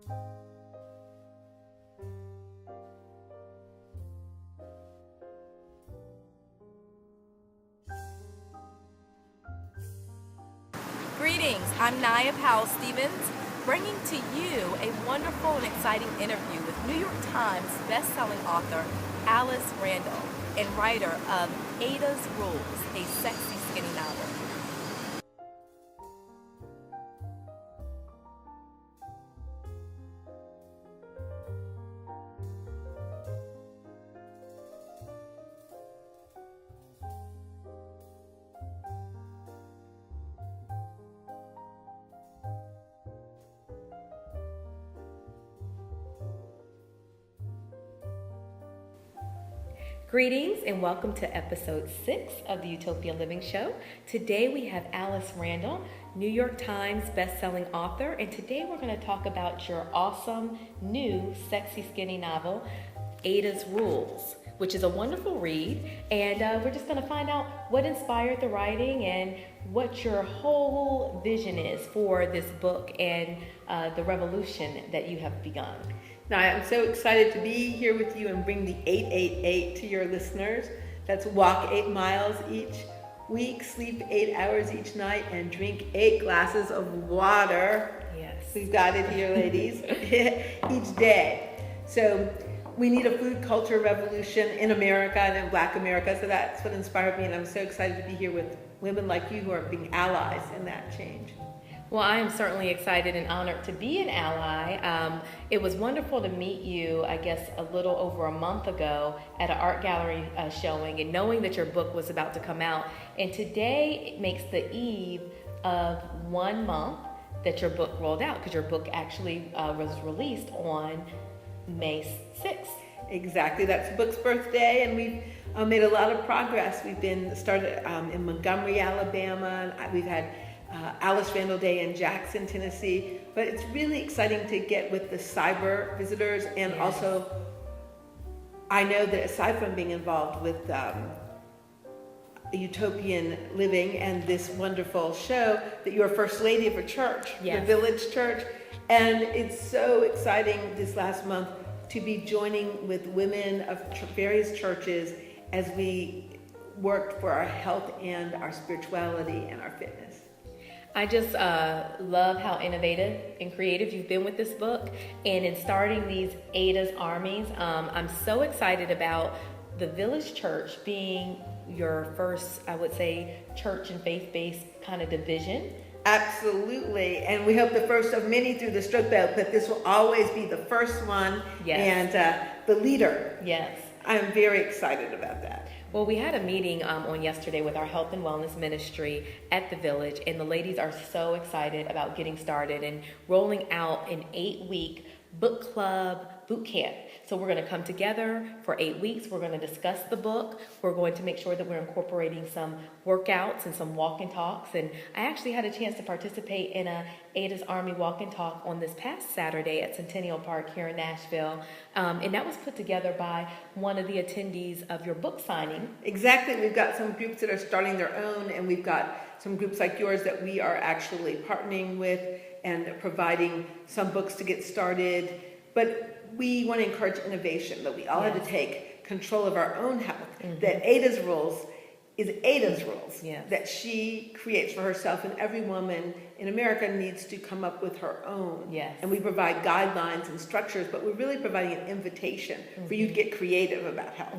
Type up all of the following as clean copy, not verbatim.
Greetings, I'm Naya Powell Stevens, bringing to you a wonderful and exciting interview with New York Times best-selling author Alice Randall and writer of Ada's Rules, a sexy skinny novel. Greetings and welcome to episode 6 of the Utopia Living Show. Today we have Alice Randall, New York Times best-selling author, and today we're going to talk about your awesome new sexy skinny novel, Ada's Rules, which is a wonderful read, and we're just going to find out what inspired the writing and what your whole vision is for this book and the revolution that you have begun. Now, I'm so excited to be here with you and bring the 888 to your listeners. That's walk 8 miles each week, sleep 8 hours each night, and drink 8 glasses of water. Yes. We've got it here, ladies, each day. So we need a food culture revolution in America and in Black America. So that's what inspired me, and I'm so excited to be here with women like you who are being allies in that change. Well, I am certainly excited and honored to be an ally. It was wonderful to meet you, I guess, a little over a month ago at an art gallery showing, and knowing that your book was about to come out. And today it makes the eve of 1 month that your book rolled out, because your book actually was released on May 6th. Exactly, that's the book's birthday, and we've made a lot of progress. We've been started in Montgomery, Alabama. We've had Alice Randall Day in Jackson, Tennessee. But it's really exciting to get with the cyber visitors, and also I know that aside from being involved with Utopian Living and this wonderful show, that you're First Lady of a church, yes, the Village Church. And it's so exciting this last month to be joining with women of various churches as we worked for our health and our spirituality and our fitness. I just love how innovative and creative you've been with this book, and in starting these Ada's armies. I'm so excited about the Village Church being your first, I would say, church and faith-based kind of division. Absolutely, and we hope the first of many through the stroke belt, but this will always be the first one. Yes. And the leader. Yes. I'm very excited about that. Well, we had a meeting on yesterday with our health and wellness ministry at the Village, and the ladies are so excited about getting started and rolling out an 8-week book club boot camp. So we're going to come together for 8 weeks. We're going to discuss the book. We're going to make sure that we're incorporating some workouts and some walk and talks. And I actually had a chance to participate in a Ada's Army walk and talk on this past Saturday at Centennial Park here in Nashville. And that was put together by one of the attendees of your book signing. Exactly. We've got some groups that are starting their own, and we've got some groups like yours that we are actually partnering with and providing some books to get started. But we want to encourage innovation, that we all have to take control of our own health, that Ada's Rules is Ada's Rules, that she creates for herself, and every woman in America needs to come up with her own. Yes. And we provide guidelines and structures, but we're really providing an invitation for you to get creative about health.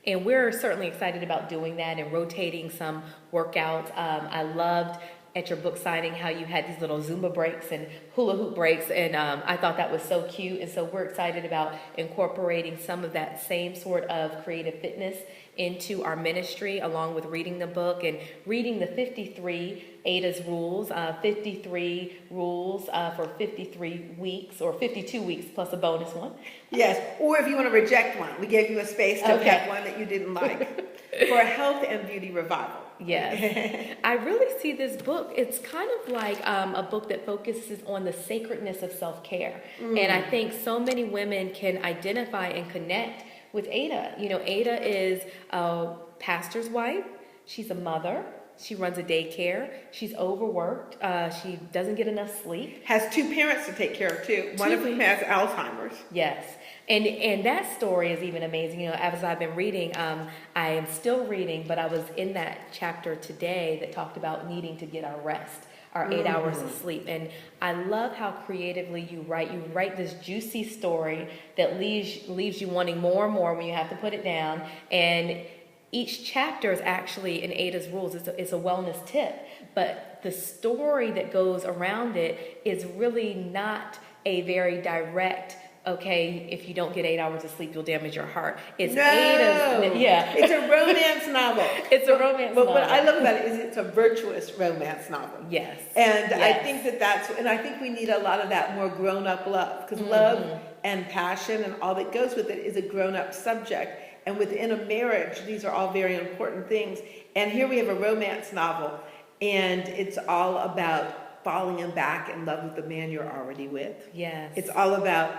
And we're certainly excited about doing that and rotating some workouts. I loved at your book signing how you had these little Zumba breaks and hula hoop breaks, and I thought that was so cute. And so we're excited about incorporating some of that same sort of creative fitness into our ministry, along with reading the book and reading the 53 Ada's Rules, 53 rules for 53 weeks, or 52 weeks plus a bonus one. Yes, or if you want to reject one, we gave you a space to pick one that you didn't like for a health and beauty revival. Yes. I really see this book, it's kind of like a book that focuses on the sacredness of self-care. And I think so many women can identify and connect with Ada. You know, Ada is a pastor's wife. She's a mother. She runs a daycare. She's overworked. She doesn't get enough sleep. Has two parents to take care of too. One of whom has Alzheimer's. Yes. And that story is even amazing. You know, as I've been reading, I am still reading, but I was in that chapter today that talked about needing to get our rest, our 8 hours of sleep. And I love how creatively you write. You write this juicy story that leaves you wanting more and more when you have to put it down. And each chapter is actually in Ada's Rules. It's a wellness tip, but the story that goes around it is really not a very direct, okay, if you don't get 8 hours of sleep, you'll damage your heart. It's Ada's, yeah. It's a romance novel. It's a romance novel. But what I love about it is it's a virtuous romance novel. Yes. And yes. I think and I think we need a lot of that more grown-up love, because love and passion and all that goes with it is a grown-up subject. And within a marriage, these are all very important things. And here we have a romance novel, and it's all about falling back in love with the man you're already with. Yes. It's all about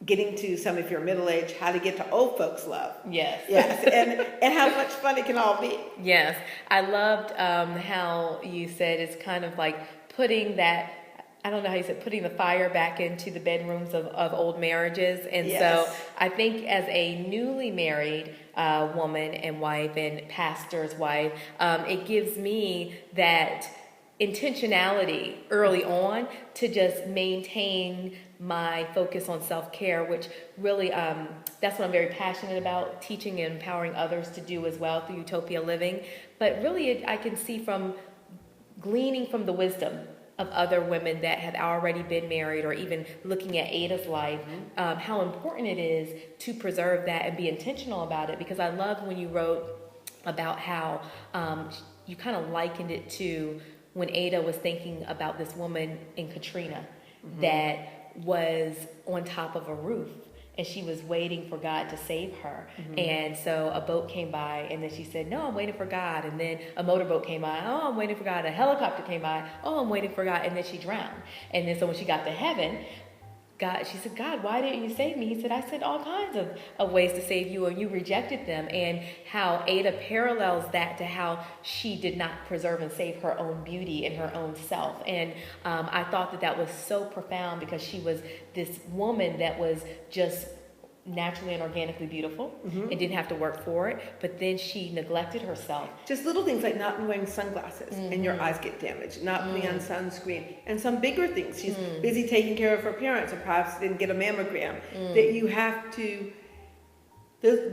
getting to some, if you're middle-aged, how to get to old folks' love. Yes. Yes, and how much fun it can all be. Yes. I loved how you said it's kind of like putting that, I don't know how you said, putting the fire back into the bedrooms of old marriages. And Yes. so I think as a newly married woman and wife and pastor's wife, it gives me that intentionality early on to just maintain my focus on self-care, which really, that's what I'm very passionate about, teaching and empowering others to do as well through Utopia Living. But really, I can see from gleaning from the wisdom of other women that have already been married, or even looking at Ada's life, how important it is to preserve that and be intentional about it. Because I love when you wrote about how you kind of likened it to when Ada was thinking about this woman in Katrina that was on top of a roof, and she was waiting for God to save her. And so a boat came by, and then she said, no, I'm waiting for God. And then a motorboat came by, oh, I'm waiting for God. A helicopter came by, oh, I'm waiting for God. And then she drowned. And then so when she got to heaven, she said, God, why didn't you save me? He said, I said all kinds of ways to save you, and you rejected them. And how Ada parallels that to how she did not preserve and save her own beauty and her own self. And I thought that was so profound, because she was this woman that was just naturally and organically beautiful and didn't have to work for it, but then she neglected herself. Just little things like not wearing sunglasses and your eyes get damaged, not putting on sunscreen, and some bigger things. She's busy taking care of her parents, or perhaps didn't get a mammogram. That you have to,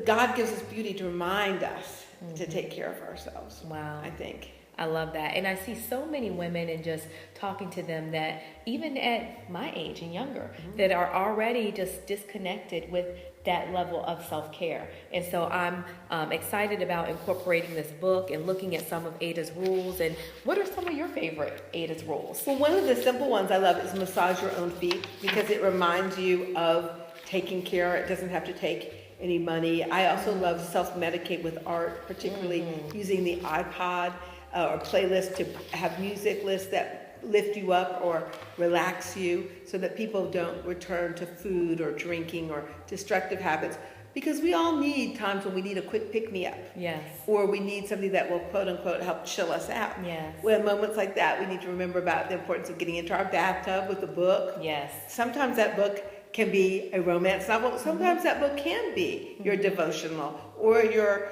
God gives us beauty to remind us to take care of ourselves. Wow. I think. I love that. And I see so many women, and just talking to them, that even at my age and younger, that are already just disconnected with that level of self-care. And so I'm excited about incorporating this book and looking at some of Ada's rules. And what are some of your favorite Ada's rules? Well, one of the simple ones I love is massage your own feet, because it reminds you of taking care. It doesn't have to take any money. I also love self-medicate with art, particularly using the iPod or playlist to have music lists that lift you up or relax you, so that people don't return to food or drinking or destructive habits. Because we all need times when we need a quick pick-me-up. Yes. Or we need something that will, quote-unquote, help chill us out. Yes. When moments like that, we need to remember about the importance of getting into our bathtub with a book. Yes. Sometimes that book can be a romance novel. Sometimes that book can be your devotional or your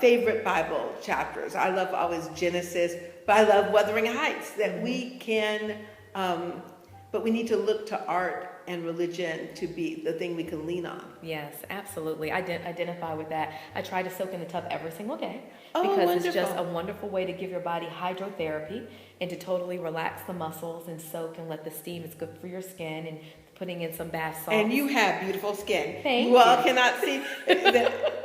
favorite Bible chapters. I love always Genesis, but I love Wuthering Heights, that we can, but we need to look to art and religion to be the thing we can lean on. Yes, absolutely. I identify with that. I try to soak in the tub every single day, Oh, because wonderful. it's just a wonderful way to give your body hydrotherapy and to totally relax the muscles and soak and let the steam. It's good for your skin, and putting in some bath salts. And you have beautiful skin. Thank you all you. cannot see that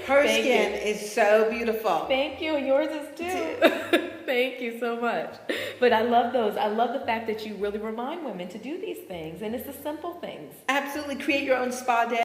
her Thank skin you. is so beautiful. Thank you. Yours is too. Thank you so much. But I love those. I love the fact that you really remind women to do these things, and it's the simple things. Absolutely. Create your own spa day.